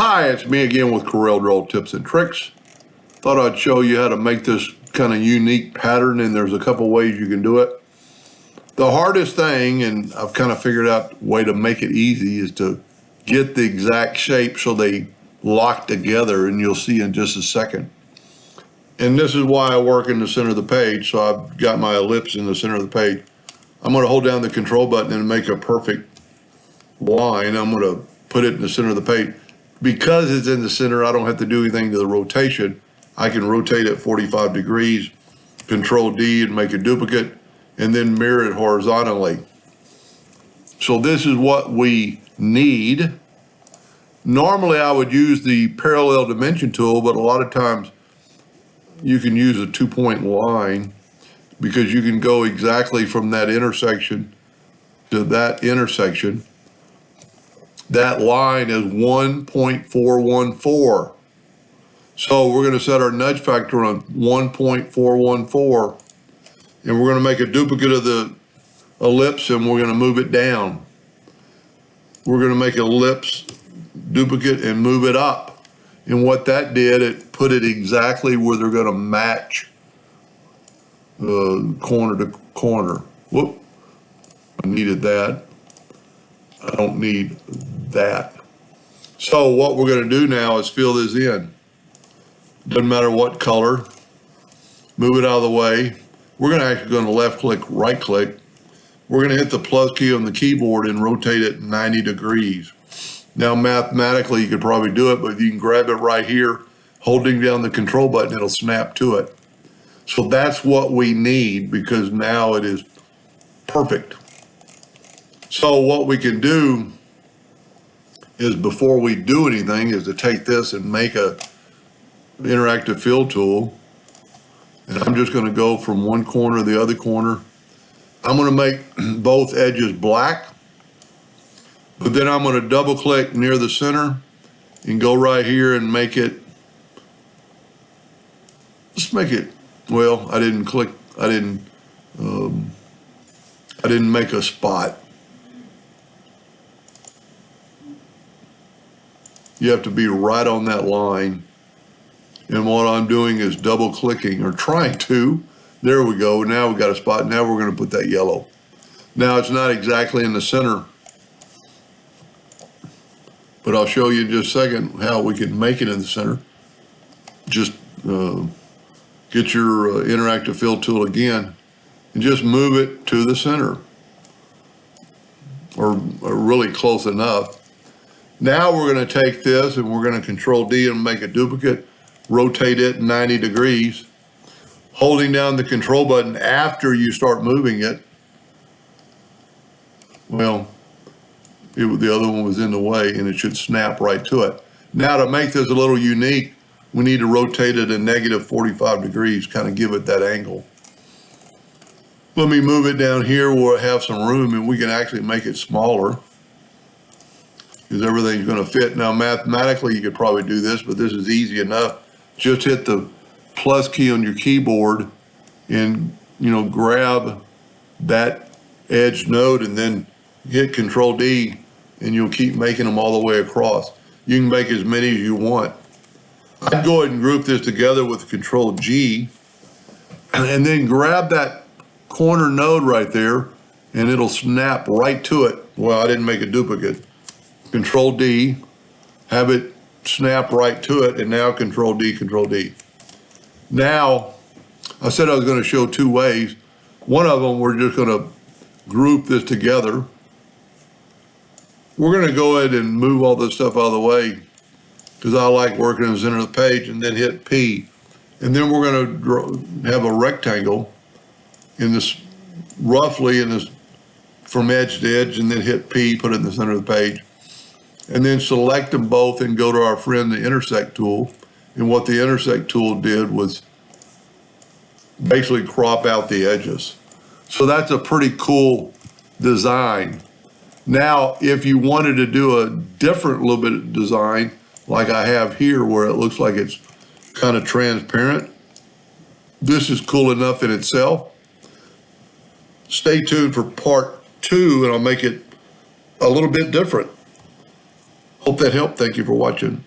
Hi, it's me again with Corel Draw Tips and Tricks. Thought I'd show you how to make this kind of unique pattern, and there's a couple ways you can do it. The hardest thing, and I've kind of figured out a way to make it easy, is to get the exact shape so they lock together, and you'll see in just a second. And this is why I work in the center of the page, so I've got my ellipse in the center of the page. I'm going to hold down the control button and make a perfect line. I'm going to put it in the center of the page. Because it's in the center, I don't have to do anything to the rotation. I can rotate it 45 degrees, Control D and make a duplicate, and then mirror it horizontally. So this is what we need. Normally I would use the parallel dimension tool, but a lot of times you can use a 2-point line because you can go exactly from that intersection to that intersection. That line is 1.414. So we're going to set our nudge factor on 1.414, and we're going to make a duplicate of the ellipse, and we're going to move it down. We're going to make an ellipse duplicate and move it up. And what that did, it put it exactly where they're going to match corner to corner. Whoop, I needed that. I don't need that. So what we're going to do now is fill this in. Doesn't matter what color. Move it out of the way. We're going to actually go to left click, right click. We're going to hit the plus key on the keyboard and rotate it 90 degrees. Now mathematically you could probably do it, but you can grab it right here, holding down the control button, it'll snap to it. So that's what we need because now it is perfect. So what we can do is, before we do anything, is to take this and make a interactive fill tool. And I'm just going to go from one corner to the other corner. I'm going to make both edges black, but then I'm going to double click near the center and go right here and make it, let's make it, well, I didn't make a spot. You have to be right on that line. And what I'm doing is double clicking, or trying to. There we go. Now we've got a spot. Now we're going to put that yellow. Now it's not exactly in the center, but I'll show you in just a second how we can make it in the center. Just get your interactive fill tool again and just move it to the center, or really close enough. Now we're going to take this and we're going to Control D and make a duplicate, rotate it 90 degrees, holding down the control button after you start moving it. Well, the other one was in the way and it should snap right to it. Now to make this a little unique, we need to rotate it a negative 45 degrees, kind of give it that angle. Let me move it down here where I have some room and we can actually make it smaller, because everything's going to fit. Now mathematically you could probably do this, but this is easy enough. Just hit the plus key on your keyboard and grab that edge node and then hit Control D, and you'll keep making them all the way across. You can make as many as you want. I'd go ahead and group this together with Control G and then grab that corner node right there and it'll snap right to it. Well, I didn't make a duplicate. Control D, have it snap right to it, and now Control D, Control D. Now, I said I was going to show two ways. One of them, we're just going to group this together. We're going to go ahead and move all this stuff out of the way because I like working in the center of the page, and then hit P. And then we're going to have a rectangle in this, roughly in this, from edge to edge, and then hit P, put it in the center of the page. And then select them both and go to our friend, the intersect tool. And what the intersect tool did was basically crop out the edges. So that's a pretty cool design. Now, if you wanted to do a different little bit of design, like I have here, where it looks like it's kind of transparent, this is cool enough in itself. Stay tuned for part 2, and I'll make it a little bit different. Hope that helped. Thank you for watching.